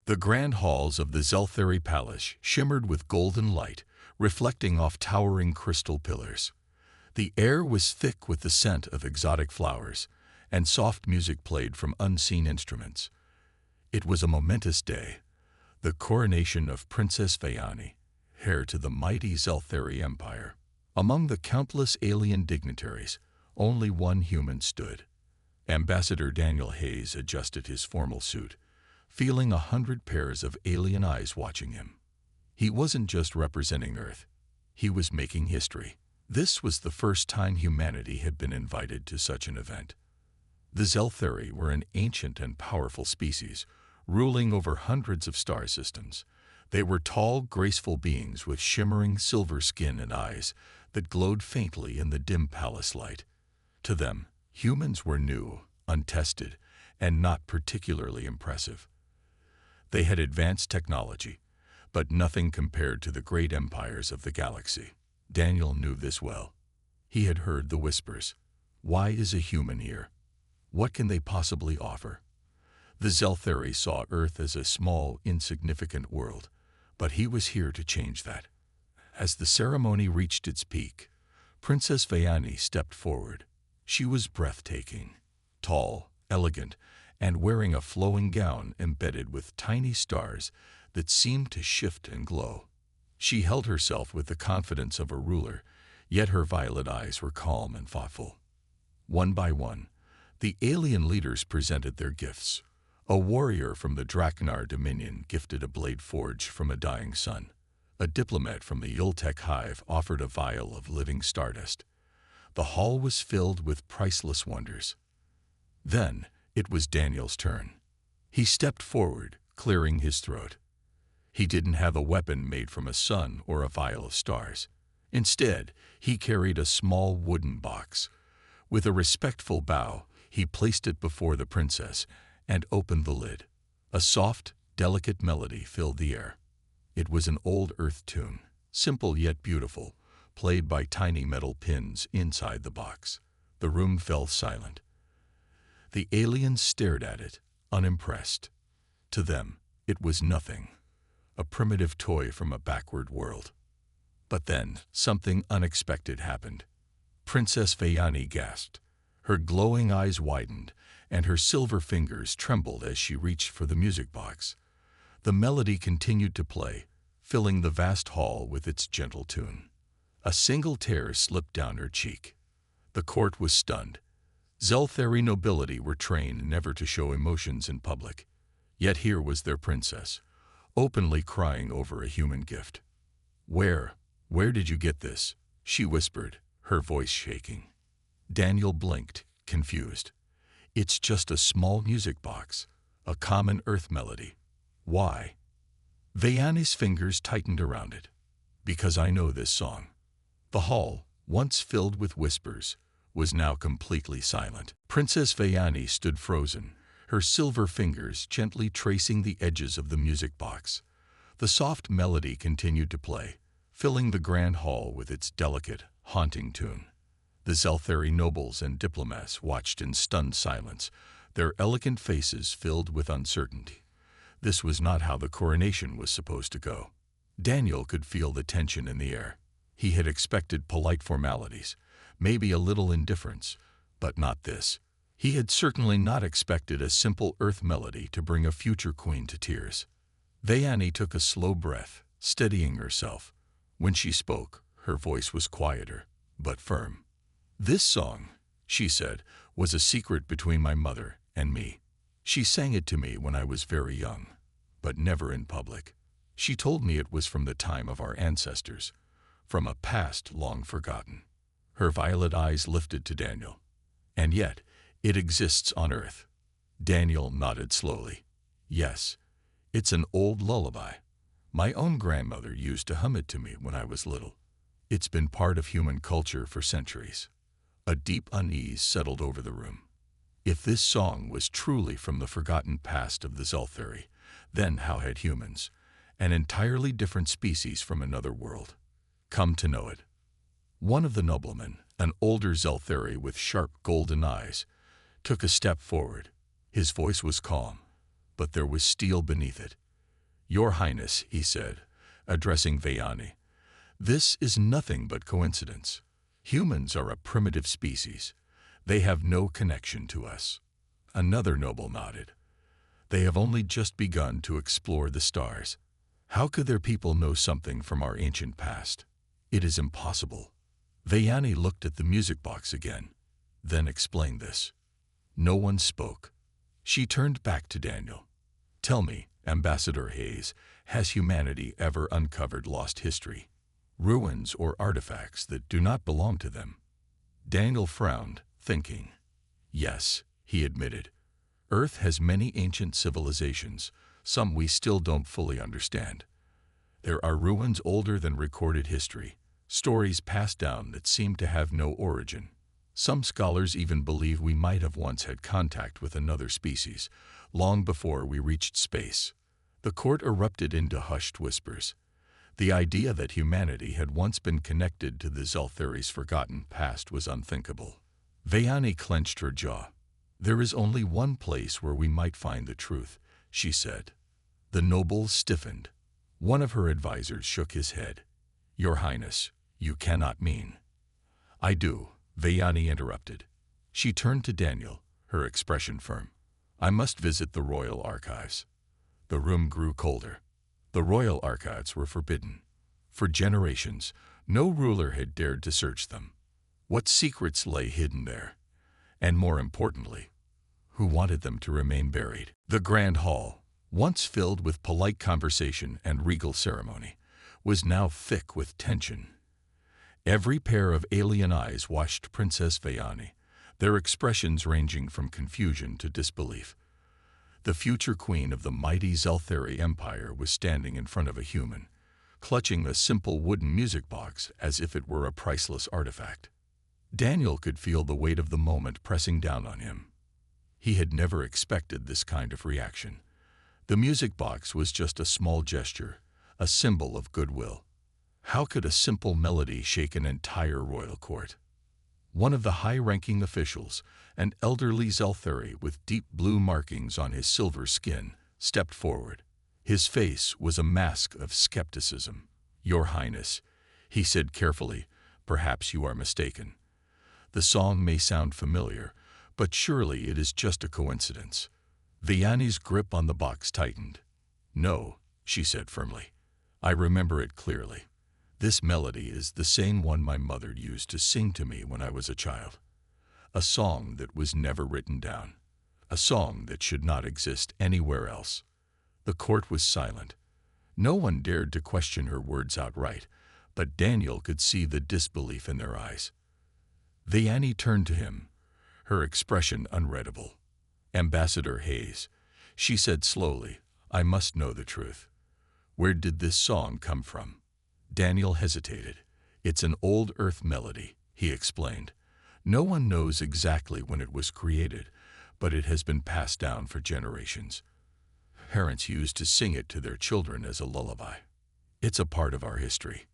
The grand halls of the Zeltheri Palace shimmered with golden light, reflecting off towering crystal pillars. The air was thick with the scent of exotic flowers, and soft music played from unseen instruments. It was a momentous day, the coronation of Princess Vayani, heir to the mighty Zeltheri Empire. Among the countless alien dignitaries, only one human stood. Ambassador Daniel Hayes adjusted his formal suit, feeling 100 pairs of alien eyes watching him. He wasn't just representing Earth, he was making history. This was the first time humanity had been invited to such an event. The Zeltheri were an ancient and powerful species, ruling over hundreds of star systems. They were tall, graceful beings with shimmering silver skin and eyes that glowed faintly in the dim palace light. To them, humans were new, untested, and not particularly impressive. They had advanced technology, but nothing compared to the great empires of the galaxy. Daniel knew this well. He had heard the whispers. Why is a human here? What can they possibly offer? The Zeltheri saw Earth as a small, insignificant world, but he was here to change that. As the ceremony reached its peak, Princess Vayani stepped forward. She was breathtaking, tall, elegant, and wearing a flowing gown embedded with tiny stars that seemed to shift and glow. She held herself with the confidence of a ruler, yet her violet eyes were calm and thoughtful. One by one, the alien leaders presented their gifts. A warrior from the Drakenar Dominion gifted a blade forged from a dying sun. A diplomat from the Yultek Hive offered a vial of living stardust. The hall was filled with priceless wonders. Then it was Daniel's turn. He stepped forward, clearing his throat. He didn't have a weapon made from a sun or a vial of stars. Instead, he carried a small wooden box. With a respectful bow, he placed it before the princess and opened the lid. A soft, delicate melody filled the air. It was an old earth tune, simple yet beautiful, played by tiny metal pins inside the box. The room fell silent. The aliens stared at it, unimpressed. To them, it was nothing, a primitive toy from a backward world. But then, something unexpected happened. Princess Vayani gasped. Her glowing eyes widened, and her silver fingers trembled as she reached for the music box. The melody continued to play, filling the vast hall with its gentle tune. A single tear slipped down her cheek. The court was stunned. Zeltheri nobility were trained never to show emotions in public. Yet here was their princess, openly crying over a human gift. Where did you get this?" she whispered, her voice shaking. Daniel blinked, confused. "It's just a small music box, a common earth melody. Why?" Vayani's fingers tightened around it. "Because I know this song." The hall, once filled with whispers, was now completely silent. Princess Vayani stood frozen, her silver fingers gently tracing the edges of the music box. The soft melody continued to play, filling the grand hall with its delicate, haunting tune. The Zeltheri nobles and diplomats watched in stunned silence, their elegant faces filled with uncertainty. This was not how the coronation was supposed to go. Daniel could feel the tension in the air. He had expected polite formalities, maybe a little indifference, but not this. He had certainly not expected a simple earth melody to bring a future queen to tears. Vayani took a slow breath, steadying herself. When she spoke, her voice was quieter, but firm. "This song," she said, "was a secret between my mother and me. She sang it to me when I was very young, but never in public. She told me it was from the time of our ancestors, from a past long forgotten." Her violet eyes lifted to Daniel. "And yet, it exists on Earth." Daniel nodded slowly. "Yes, it's an old lullaby. My own grandmother used to hum it to me when I was little. It's been part of human culture for centuries." A deep unease settled over the room. If this song was truly from the forgotten past of the Zeltheri, then how had humans, an entirely different species from another world, come to know it? One of the noblemen, an older Zeltheri with sharp golden eyes, took a step forward. His voice was calm, but there was steel beneath it. "Your Highness," he said, addressing Vayani, "this is nothing but coincidence. Humans are a primitive species. They have no connection to us." Another noble nodded. "They have only just begun to explore the stars. How could their people know something from our ancient past? It is impossible." Vayani looked at the music box again, then explained this. No one spoke. She turned back to Daniel. "Tell me, Ambassador Hayes, has humanity ever uncovered lost history? Ruins or artifacts that do not belong to them?" Daniel frowned, thinking. "Yes," he admitted. "Earth has many ancient civilizations, some we still don't fully understand. There are ruins older than recorded history, stories passed down that seem to have no origin. Some scholars even believe we might have once had contact with another species, long before we reached space." The court erupted into hushed whispers. The idea that humanity had once been connected to the Zeltheri's forgotten past was unthinkable. Vayani clenched her jaw. "There is only one place where we might find the truth," she said. The nobles stiffened. One of her advisors shook his head. "Your Highness, you cannot mean." "I do," Vayani interrupted. She turned to Daniel, her expression firm. "I must visit the royal archives." The room grew colder. The royal archives were forbidden. For generations, no ruler had dared to search them. What secrets lay hidden there? And more importantly, who wanted them to remain buried? The grand hall, once filled with polite conversation and regal ceremony, was now thick with tension. Every pair of alien eyes watched Princess Vayani, their expressions ranging from confusion to disbelief. The future queen of the mighty Zeltheri Empire was standing in front of a human, clutching a simple wooden music box as if it were a priceless artifact. Daniel could feel the weight of the moment pressing down on him. He had never expected this kind of reaction. The music box was just a small gesture, a symbol of goodwill. How could a simple melody shake an entire royal court? One of the high-ranking officials, an elderly Zeltheri with deep blue markings on his silver skin, stepped forward. His face was a mask of skepticism. "Your Highness," he said carefully, "perhaps you are mistaken. The song may sound familiar, but surely it is just a coincidence." Vayani's grip on the box tightened. "No," she said firmly. "I remember it clearly. This melody is the same one my mother used to sing to me when I was a child. A song that was never written down. A song that should not exist anywhere else." The court was silent. No one dared to question her words outright, but Daniel could see the disbelief in their eyes. Vayani turned to him, her expression unreadable. "Ambassador Hayes," she said slowly, "I must know the truth. Where did this song come from?" Daniel hesitated. "It's an old Earth melody," he explained. "No one knows exactly when it was created, but it has been passed down for generations. Parents used to sing it to their children as a lullaby. It's a part of our history."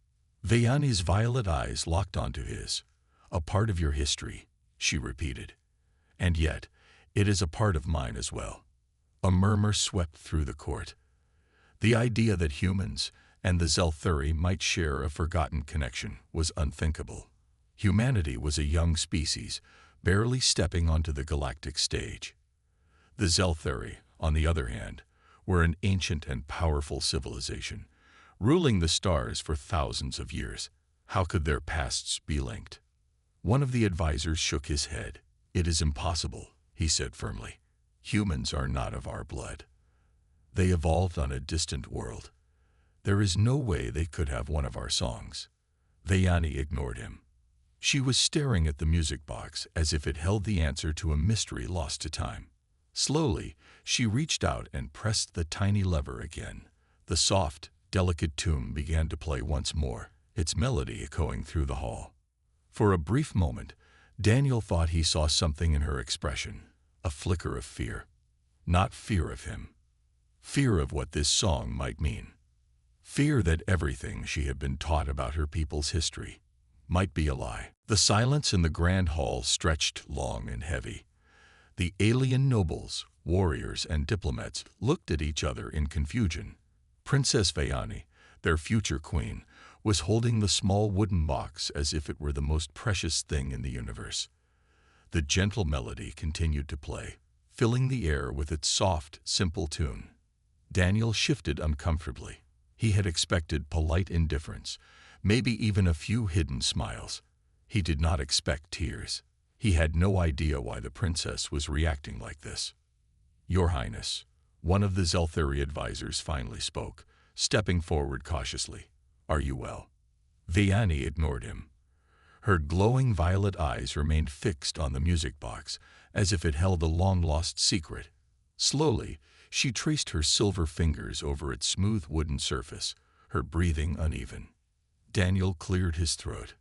Vayani's violet eyes locked onto his. "A part of your history," she repeated. "And yet, it is a part of mine as well." A murmur swept through the court. The idea that humans and the Zeltheri might share a forgotten connection was unthinkable. Humanity was a young species, barely stepping onto the galactic stage. The Zeltheri, on the other hand, were an ancient and powerful civilization, ruling the stars for thousands of years. How could their pasts be linked? One of the advisors shook his head. "It is impossible," he said firmly. "Humans are not of our blood. They evolved on a distant world. There is no way they could have one of our songs." Vayani ignored him. She was staring at the music box as if it held the answer to a mystery lost to time. Slowly, she reached out and pressed the tiny lever again. The soft, delicate tune began to play once more, its melody echoing through the hall. For a brief moment, Daniel thought he saw something in her expression, a flicker of fear. Not fear of him. Fear of what this song might mean. Fear that everything she had been taught about her people's history might be a lie. The silence in the grand hall stretched long and heavy. The alien nobles, warriors, and diplomats looked at each other in confusion. Princess Vayani, their future queen, was holding the small wooden box as if it were the most precious thing in the universe. The gentle melody continued to play, filling the air with its soft, simple tune. Daniel shifted uncomfortably. He had expected polite indifference, maybe even a few hidden smiles. He did not expect tears. He had no idea why the princess was reacting like this. "Your Highness," one of the Zeltheri advisors finally spoke, stepping forward cautiously. "Are you well?" Vayani ignored him. Her glowing violet eyes remained fixed on the music box, as if it held a long-lost secret. Slowly, she traced her silver fingers over its smooth wooden surface, her breathing uneven. Daniel cleared his throat.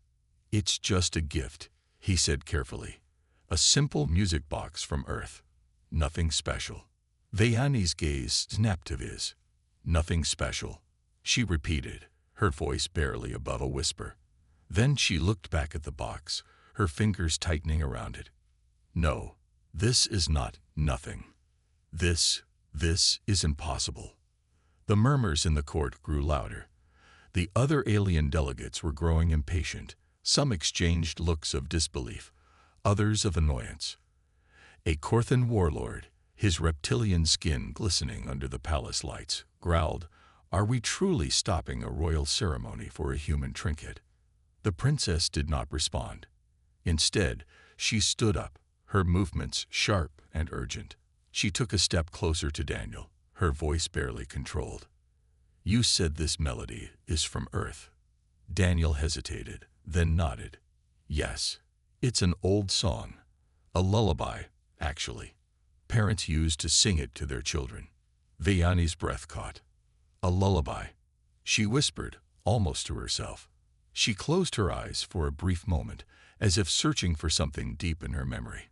"It's just a gift," he said carefully. "A simple music box from Earth. Nothing special." Vayani's gaze snapped to his. "Nothing special," she repeated, her voice barely above a whisper. Then she looked back at the box, her fingers tightening around it. "No, this is not nothing. This is impossible." The murmurs in the court grew louder. The other alien delegates were growing impatient. Some exchanged looks of disbelief, others of annoyance. A Korthan warlord, his reptilian skin glistening under the palace lights, growled, "Are we truly stopping a royal ceremony for a human trinket?" The princess did not respond. Instead, she stood up, her movements sharp and urgent. She took a step closer to Daniel, her voice barely controlled. "You said this melody is from Earth." Daniel hesitated, then nodded. "Yes, it's an old song. A lullaby, actually. Parents used to sing it to their children." Vayani's breath caught. "A lullaby," she whispered, almost to herself. She closed her eyes for a brief moment, as if searching for something deep in her memory.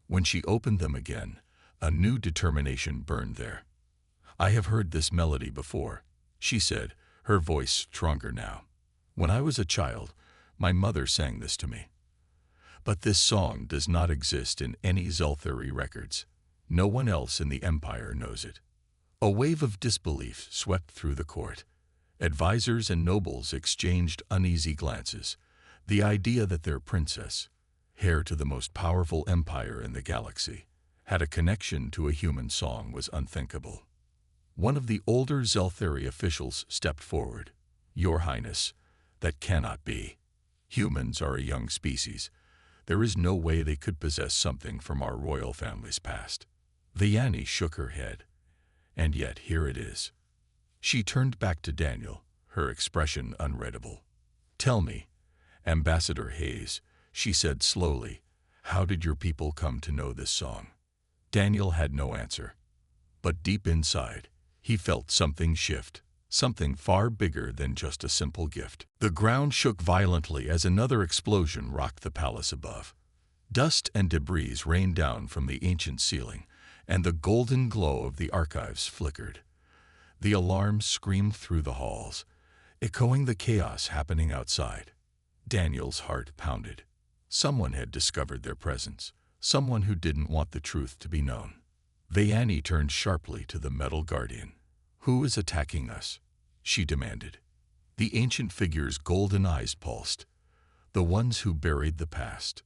When she opened them again, a new determination burned there. "I have heard this melody before," she said, her voice stronger now. "When I was a child, my mother sang this to me. But this song does not exist in any Zeltheri records. No one else in the Empire knows it." A wave of disbelief swept through the court. Advisors and nobles exchanged uneasy glances. The idea that their princess, heir to the most powerful empire in the galaxy, had a connection to a human song was unthinkable. One of the older Zeltheri officials stepped forward. "Your Highness, that cannot be. Humans are a young species. There is no way they could possess something from our royal family's past." Vayani shook her head. "And yet here it is." She turned back to Daniel, her expression unreadable. "Tell me, Ambassador Hayes," she said slowly, "how did your people come to know this song?" Daniel had no answer. But deep inside, he felt something shift, something far bigger than just a simple gift. The ground shook violently as another explosion rocked the palace above. Dust and debris rained down from the ancient ceiling, and the golden glow of the archives flickered. The alarm screamed through the halls, echoing the chaos happening outside. Daniel's heart pounded. Someone had discovered their presence, someone who didn't want the truth to be known. Vayani turned sharply to the metal guardian. "Who is attacking us?" she demanded. The ancient figure's golden eyes pulsed. "The ones who buried the past."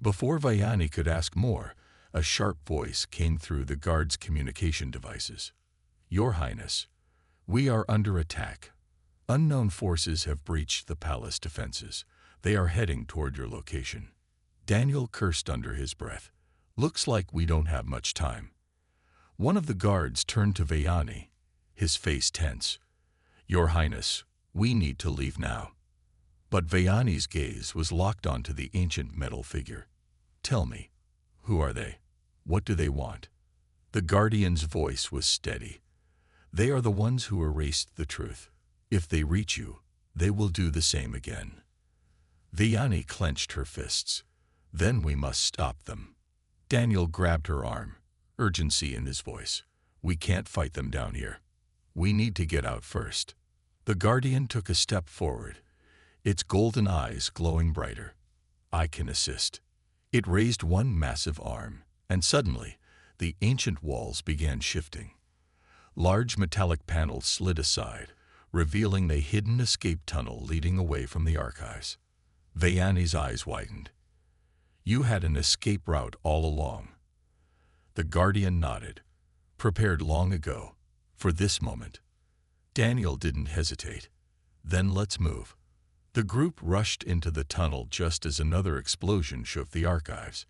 Before Vayani could ask more, a sharp voice came through the guard's communication devices. "Your Highness, we are under attack. Unknown forces have breached the palace defenses. They are heading toward your location." Daniel cursed under his breath. "Looks like we don't have much time." One of the guards turned to Vayani, his face tense. "Your Highness, we need to leave now." But Vayani's gaze was locked onto the ancient metal figure. "Tell me, who are they? What do they want?" The guardian's voice was steady. "They are the ones who erased the truth. If they reach you, they will do the same again." Vayani clenched her fists. "Then we must stop them." Daniel grabbed her arm, urgency in his voice. "We can't fight them down here. We need to get out first." The guardian took a step forward, its golden eyes glowing brighter. "I can assist." It raised one massive arm, and suddenly, the ancient walls began shifting. Large metallic panels slid aside, revealing a hidden escape tunnel leading away from the archives. Vayani's eyes widened. "You had an escape route all along." The Guardian nodded. "Prepared long ago. For this moment." Daniel didn't hesitate. "Then let's move." The group rushed into the tunnel just as another explosion shook the archives.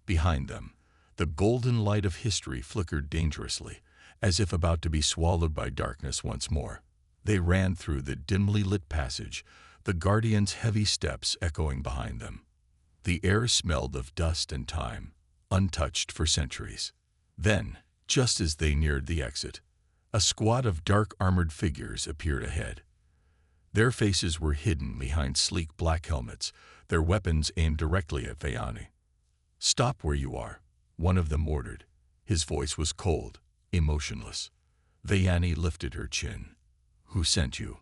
Behind them, the golden light of history flickered dangerously, as if about to be swallowed by darkness once more. They ran through the dimly lit passage, the Guardian's heavy steps echoing behind them. The air smelled of dust and time, untouched for centuries. Then, just as they neared the exit, a squad of dark armored figures appeared ahead. Their faces were hidden behind sleek black helmets, their weapons aimed directly at Vayani. "Stop where you are," one of them ordered. His voice was cold, emotionless. Vayani lifted her chin. "Who sent you?"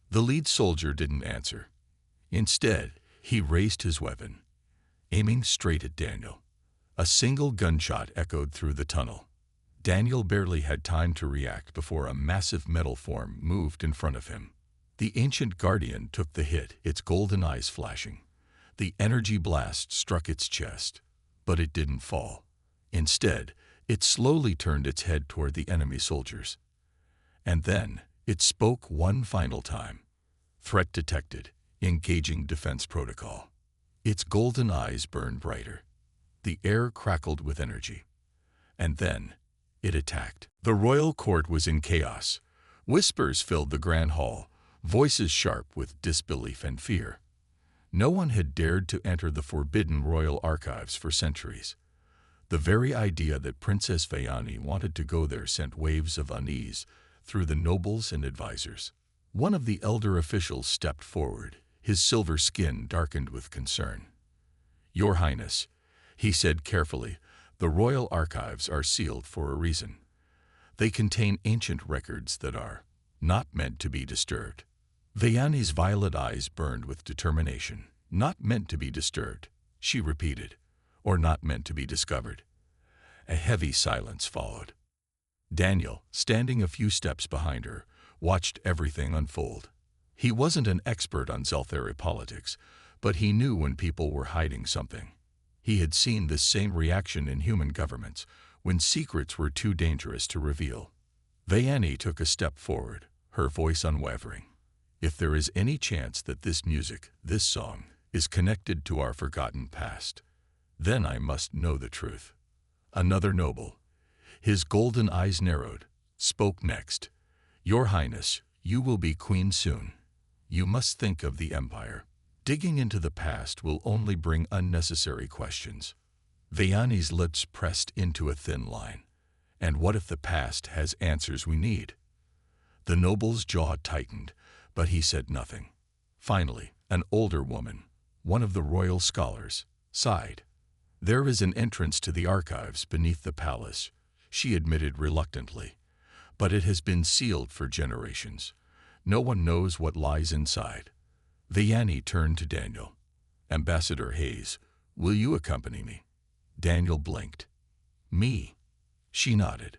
The lead soldier didn't answer. Instead, he raised his weapon, aiming straight at Daniel. A single gunshot echoed through the tunnel. Daniel barely had time to react before a massive metal form moved in front of him. The ancient Guardian took the hit, its golden eyes flashing. The energy blast struck its chest, but it didn't fall. Instead, it slowly turned its head toward the enemy soldiers. And then, it spoke one final time. "Threat detected. Engaging defense protocol." Its golden eyes burned brighter. The air crackled with energy. And then, it attacked. The royal court was in chaos. Whispers filled the grand hall, voices sharp with disbelief and fear. No one had dared to enter the forbidden royal archives for centuries. The very idea that Princess Vayani wanted to go there sent waves of unease through the nobles and advisors. One of the elder officials stepped forward, his silver skin darkened with concern. "Your Highness," he said carefully, "the royal archives are sealed for a reason. They contain ancient records that are not meant to be disturbed." Vayani's violet eyes burned with determination. "Not meant to be disturbed," she repeated, "or not meant to be discovered." A heavy silence followed. Daniel, standing a few steps behind her, watched everything unfold. He wasn't an expert on Zeltheri politics, but he knew when people were hiding something. He had seen this same reaction in human governments, when secrets were too dangerous to reveal. Vayani took a step forward, her voice unwavering. "If there is any chance that this music, this song, is connected to our forgotten past, then I must know the truth." Another noble, his golden eyes narrowed, spoke next. "Your Highness, you will be queen soon. You must think of the empire. Digging into the past will only bring unnecessary questions." Vayani's lips pressed into a thin line. "And what if the past has answers we need?" The noble's jaw tightened, but he said nothing. Finally, an older woman, one of the royal scholars, sighed. "There is an entrance to the archives beneath the palace," she admitted reluctantly, "but it has been sealed for generations. No one knows what lies inside." Vayani turned to Daniel. "Ambassador Hayes, will you accompany me?" Daniel blinked. "Me?" She nodded.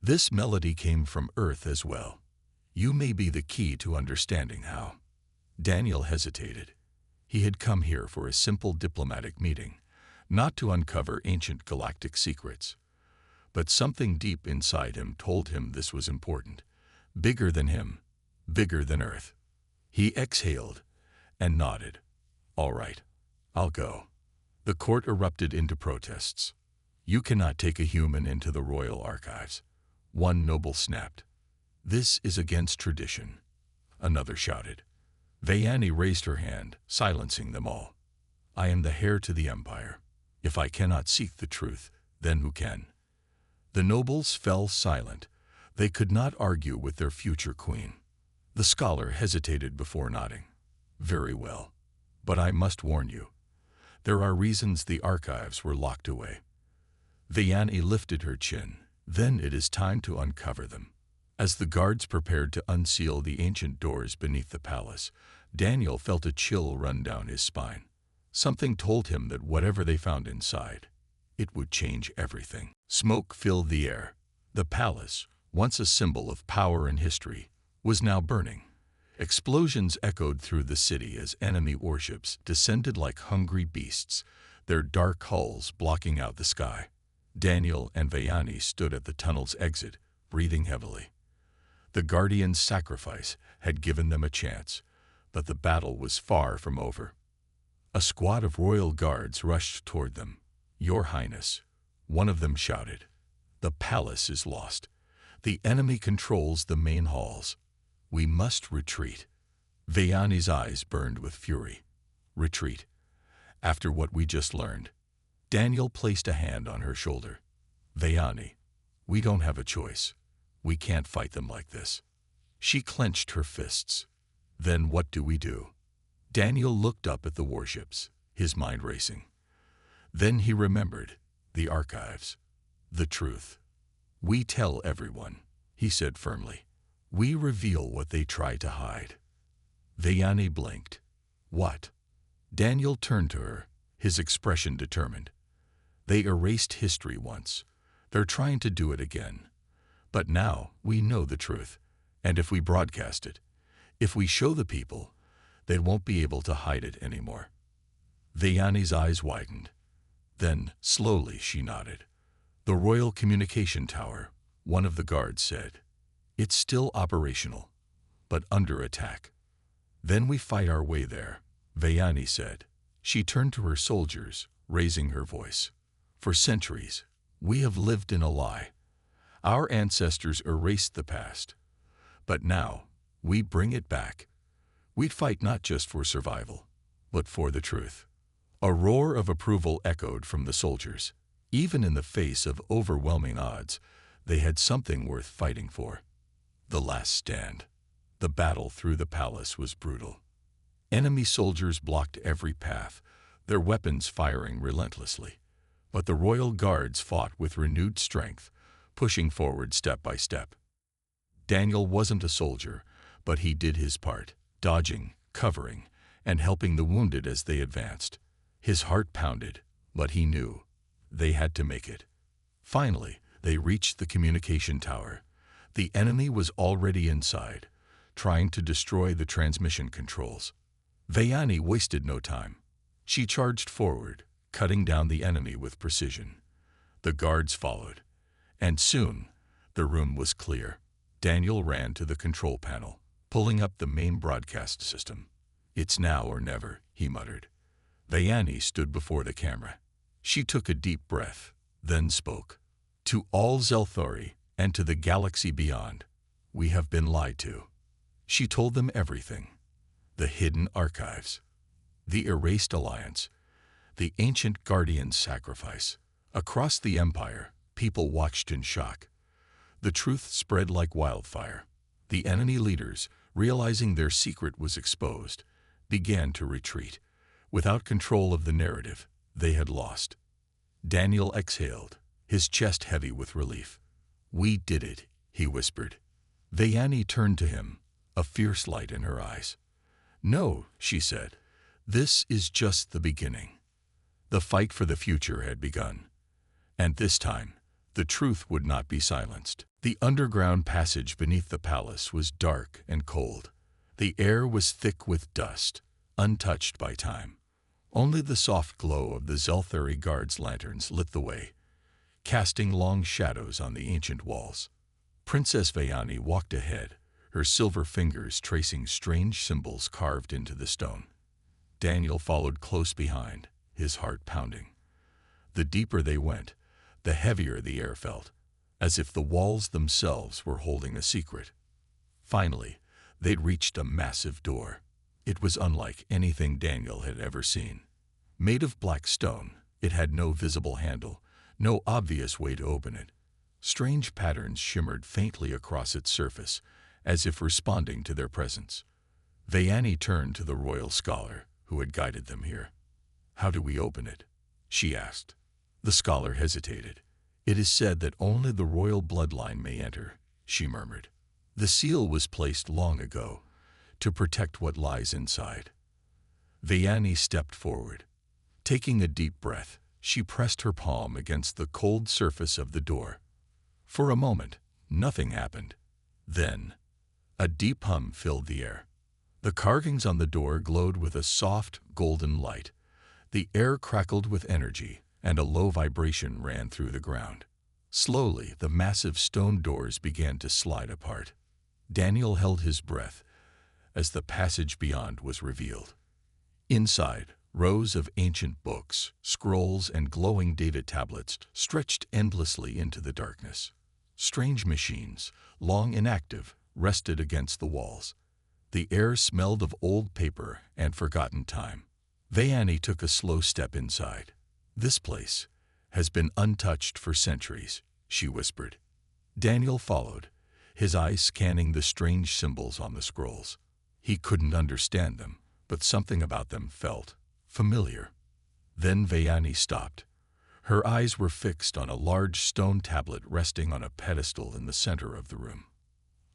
"This melody came from Earth as well. You may be the key to understanding how." Daniel hesitated. He had come here for a simple diplomatic meeting, not to uncover ancient galactic secrets. But something deep inside him told him this was important, bigger than him, bigger than Earth. He exhaled and nodded. "All right, I'll go." The court erupted into protests. "You cannot take a human into the royal archives," one noble snapped. "This is against tradition," another shouted. Vayani raised her hand, silencing them all. "I am the heir to the empire. If I cannot seek the truth, then who can?" The nobles fell silent. They could not argue with their future queen. The scholar hesitated before nodding. "Very well. But I must warn you. There are reasons the archives were locked away." Vayani lifted her chin. "Then it is time to uncover them." As the guards prepared to unseal the ancient doors beneath the palace, Daniel felt a chill run down his spine. Something told him that whatever they found inside, it would change everything. Smoke filled the air. The palace, once a symbol of power and history, was now burning. Explosions echoed through the city as enemy warships descended like hungry beasts, their dark hulls blocking out the sky. Daniel and Vayani stood at the tunnel's exit, breathing heavily. The Guardian's sacrifice had given them a chance, but the battle was far from over. A squad of royal guards rushed toward them. "Your Highness," one of them shouted, "the palace is lost. The enemy controls the main halls. We must retreat." Vayani's eyes burned with fury. Retreat? After what we just learned? Daniel placed a hand on her shoulder. "Vayani, we don't have a choice. We can't fight them like this." She clenched her fists. "Then what do we do?" Daniel looked up at the warships, his mind racing. Then he remembered the archives, the truth. "We tell everyone," he said firmly. "We reveal what they try to hide." Vayani blinked. "What?" Daniel turned to her, his expression determined. "They erased history once. They're trying to do it again. But now we know the truth, and if we broadcast it, if we show the people, they won't be able to hide it anymore." Vayani's eyes widened. Then, slowly, she nodded. "The Royal Communication Tower," one of the guards said. "It's still operational, but under attack." "Then we fight our way there," Vayani said. She turned to her soldiers, raising her voice. "For centuries, we have lived in a lie. Our ancestors erased the past. But now, we bring it back. We'd fight not just for survival, but for the truth." A roar of approval echoed from the soldiers. Even in the face of overwhelming odds, they had something worth fighting for. The last stand. The battle through the palace was brutal. Enemy soldiers blocked every path, their weapons firing relentlessly. But the royal guards fought with renewed strength, pushing forward step by step. Daniel wasn't a soldier, but he did his part, dodging, covering, and helping the wounded as they advanced. His heart pounded, but he knew they had to make it. Finally, they reached the communication tower. The enemy was already inside, trying to destroy the transmission controls. Vayani wasted no time. She charged forward, cutting down the enemy with precision. The guards followed, and soon the room was clear. Daniel ran to the control panel, pulling up the main broadcast system. "It's now or never," he muttered. Vayani stood before the camera. She took a deep breath, then spoke. "To all Zelthori and to the galaxy beyond, we have been lied to." She told them everything. The hidden archives, the erased alliance, the ancient guardian's sacrifice. Across the empire, people watched in shock. The truth spread like wildfire. The enemy leaders, realizing their secret was exposed, began to retreat. Without control of the narrative, they had lost. Daniel exhaled, his chest heavy with relief. "We did it," he whispered. Vayani turned to him, a fierce light in her eyes. "No," she said, "this is just the beginning." The fight for the future had begun. And this time, the truth would not be silenced. The underground passage beneath the palace was dark and cold. The air was thick with dust, untouched by time. Only the soft glow of the Zelthari guards' lanterns lit the way, casting long shadows on the ancient walls. Princess Vayani walked ahead, her silver fingers tracing strange symbols carved into the stone. Daniel followed close behind, his heart pounding. The deeper they went, the heavier the air felt, as if the walls themselves were holding a secret. Finally, they'd reached a massive door. It was unlike anything Daniel had ever seen. Made of black stone, it had no visible handle, no obvious way to open it. Strange patterns shimmered faintly across its surface, as if responding to their presence. Vayani turned to the royal scholar who had guided them here. "How do we open it?" she asked. The scholar hesitated. "It is said that only the royal bloodline may enter," she murmured. "The seal was placed long ago, to protect what lies inside." Vayani stepped forward. Taking a deep breath, she pressed her palm against the cold surface of the door. For a moment, nothing happened. Then, a deep hum filled the air. The carvings on the door glowed with a soft, golden light. The air crackled with energy, and a low vibration ran through the ground. Slowly, the massive stone doors began to slide apart. Daniel held his breath as the passage beyond was revealed. Inside, rows of ancient books, scrolls, and glowing data tablets stretched endlessly into the darkness. Strange machines, long inactive, rested against the walls. The air smelled of old paper and forgotten time. Vayani took a slow step inside. "This place has been untouched for centuries," she whispered. Daniel followed, his eyes scanning the strange symbols on the scrolls. He couldn't understand them, but something about them felt familiar. Then Vayani stopped. Her eyes were fixed on a large stone tablet resting on a pedestal in the center of the room.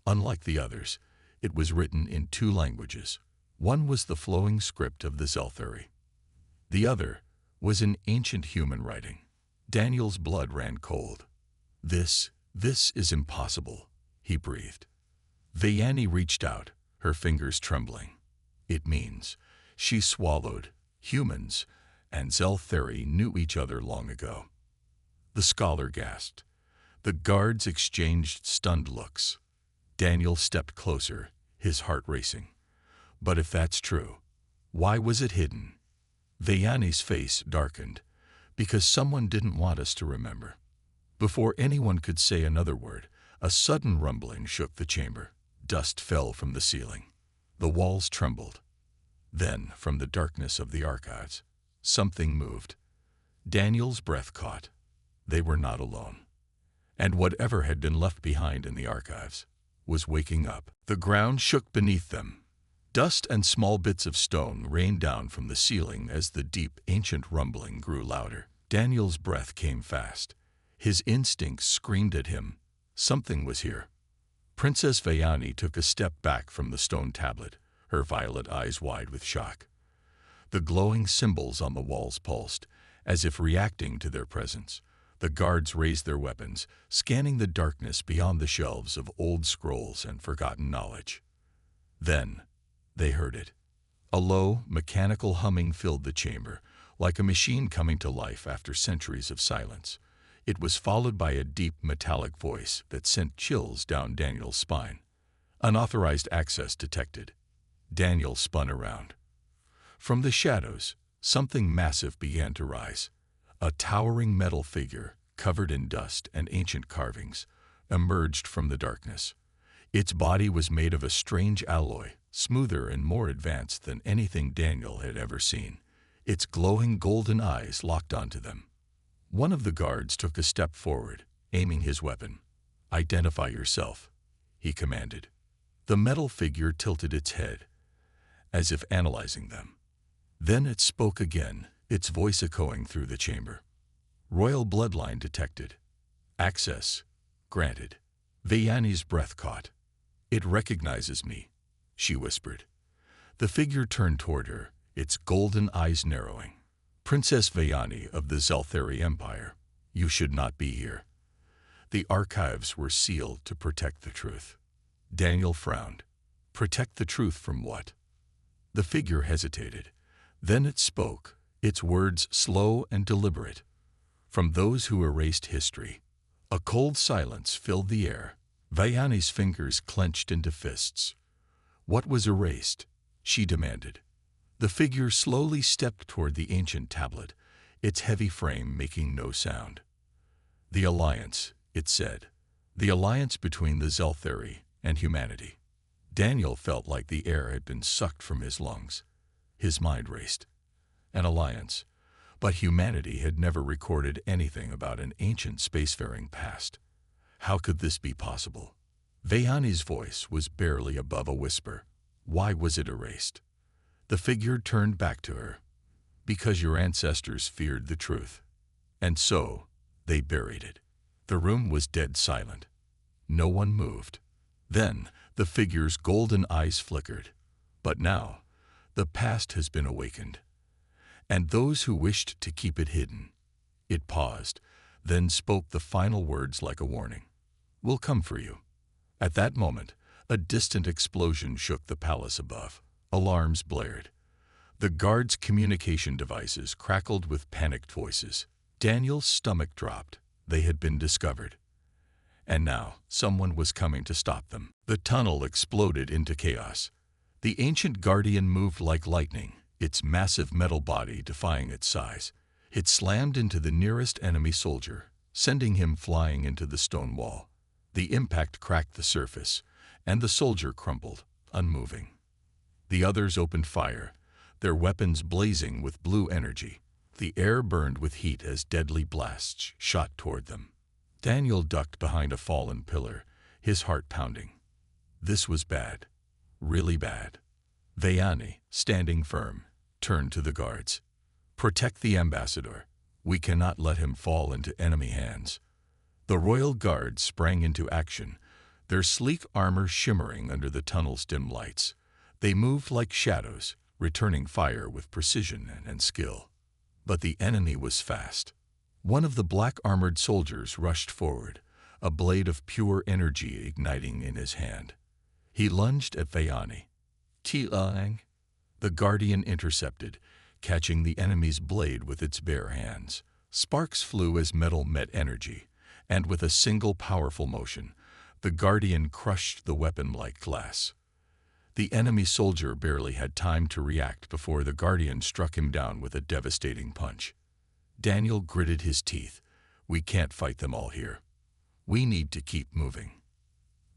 Unlike the others, it was written in two languages. One was the flowing script of the Zelthari. The other was in ancient human writing. Daniel's blood ran cold. This is impossible," he breathed. Vayani reached out, her fingers trembling. "It means," she swallowed, "humans and Zelthari knew each other long ago." The scholar gasped. The guards exchanged stunned looks. Daniel stepped closer, his heart racing. But if that's true, why was it hidden? Vayani's face darkened. "Because someone didn't want us to remember." Before anyone could say another word, a sudden rumbling shook the chamber. Dust fell from the ceiling. The walls trembled. Then, from the darkness of the archives, something moved. Daniel's breath caught. They were not alone. And whatever had been left behind in the archives was waking up. The ground shook beneath them. Dust and small bits of stone rained down from the ceiling as the deep, ancient rumbling grew louder. Daniel's breath came fast. His instincts screamed at him. Something was here. Princess Vayani took a step back from the stone tablet, her violet eyes wide with shock. The glowing symbols on the walls pulsed, as if reacting to their presence. The guards raised their weapons, scanning the darkness beyond the shelves of old scrolls and forgotten knowledge. Then, they heard it. A low, mechanical humming filled the chamber, like a machine coming to life after centuries of silence. It was followed by a deep, metallic voice that sent chills down Daniel's spine. Unauthorized access detected. Daniel spun around. From the shadows, something massive began to rise. A towering metal figure, covered in dust and ancient carvings, emerged from the darkness. Its body was made of a strange alloy, smoother and more advanced than anything Daniel had ever seen. Its glowing golden eyes locked onto them. One of the guards took a step forward, aiming his weapon. "Identify yourself," he commanded. The metal figure tilted its head, as if analyzing them. Then it spoke again, its voice echoing through the chamber. "Royal bloodline detected. Access granted." Vayani's breath caught. "It recognizes me," she whispered. The figure turned toward her, its golden eyes narrowing. "Princess Vayani of the Zelthari Empire, you should not be here." The archives were sealed to protect the truth. Daniel frowned. Protect the truth from what? The figure hesitated. Then it spoke, its words slow and deliberate. From those who erased history. A cold silence filled the air. Vayani's fingers clenched into fists. "What was erased?" she demanded. The figure slowly stepped toward the ancient tablet, its heavy frame making no sound. "The alliance," it said. "The alliance between the Zelthari and humanity." Daniel felt like the air had been sucked from his lungs. His mind raced. An alliance. But humanity had never recorded anything about an ancient spacefaring past. How could this be possible? Vayani's voice was barely above a whisper. Why was it erased? The figure turned back to her. "Because your ancestors feared the truth. And so, they buried it." The room was dead silent. No one moved. Then, the figure's golden eyes flickered. "But now, the past has been awakened. And those who wished to keep it hidden." It paused, then spoke the final words like a warning. "We'll come for you." At that moment, a distant explosion shook the palace above. Alarms blared. The guards' communication devices crackled with panicked voices. Daniel's stomach dropped. They had been discovered. And now, someone was coming to stop them. The tunnel exploded into chaos. The ancient guardian moved like lightning, its massive metal body defying its size. It slammed into the nearest enemy soldier, sending him flying into the stone wall. The impact cracked the surface, and the soldier crumpled, unmoving. The others opened fire, their weapons blazing with blue energy. The air burned with heat as deadly blasts shot toward them. Daniel ducked behind a fallen pillar, his heart pounding. This was bad, really bad. Vayani, standing firm, turned to the guards. "Protect the ambassador. We cannot let him fall into enemy hands." The royal guards sprang into action, their sleek armor shimmering under the tunnel's dim lights. They moved like shadows, returning fire with precision and skill. But the enemy was fast. One of the black-armored soldiers rushed forward, a blade of pure energy igniting in his hand. He lunged at Vayani. Tilang. The guardian intercepted, catching the enemy's blade with its bare hands. Sparks flew as metal met energy, and with a single powerful motion, the guardian crushed the weapon like glass. The enemy soldier barely had time to react before the guardian struck him down with a devastating punch. Daniel gritted his teeth. "We can't fight them all here. We need to keep moving."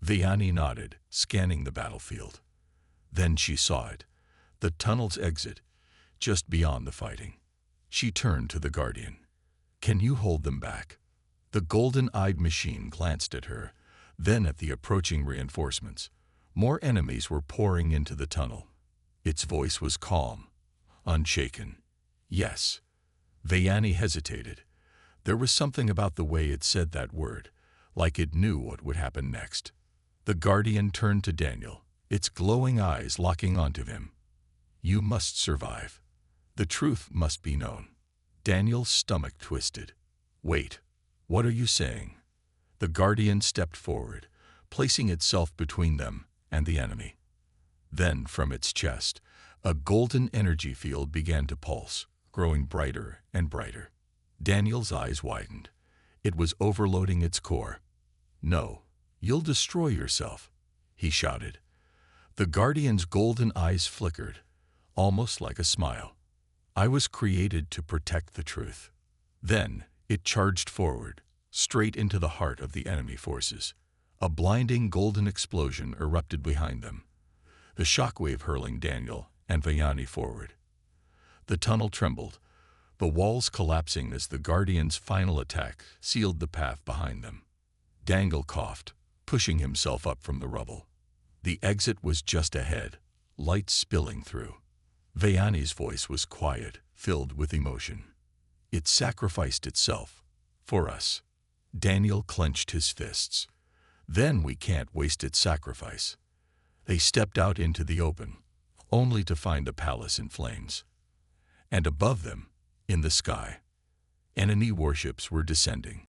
Vayani nodded, scanning the battlefield. Then she saw it, the tunnel's exit, just beyond the fighting. She turned to the guardian. "Can you hold them back?" The golden-eyed machine glanced at her, then at the approaching reinforcements. More enemies were pouring into the tunnel. Its voice was calm, unshaken. "Yes." Vayani hesitated. There was something about the way it said that word, like it knew what would happen next. The guardian turned to Daniel, its glowing eyes locking onto him. "You must survive. The truth must be known." Daniel's stomach twisted. "Wait, what are you saying?" The guardian stepped forward, placing itself between them and the enemy. Then, from its chest, a golden energy field began to pulse, growing brighter and brighter. Daniel's eyes widened. It was overloading its core. "No, you'll destroy yourself," he shouted. The guardian's golden eyes flickered, almost like a smile. "I was created to protect the truth." Then it charged forward, straight into the heart of the enemy forces. A blinding golden explosion erupted behind them, the shockwave hurling Daniel and Vayani forward. The tunnel trembled, the walls collapsing as the guardian's final attack sealed the path behind them. Daniel coughed, pushing himself up from the rubble. The exit was just ahead, light spilling through. Vayani's voice was quiet, filled with emotion. "It sacrificed itself, for us." Daniel clenched his fists. "Then we can't waste its sacrifice." They stepped out into the open, only to find the palace in flames. And above them, in the sky, enemy warships were descending.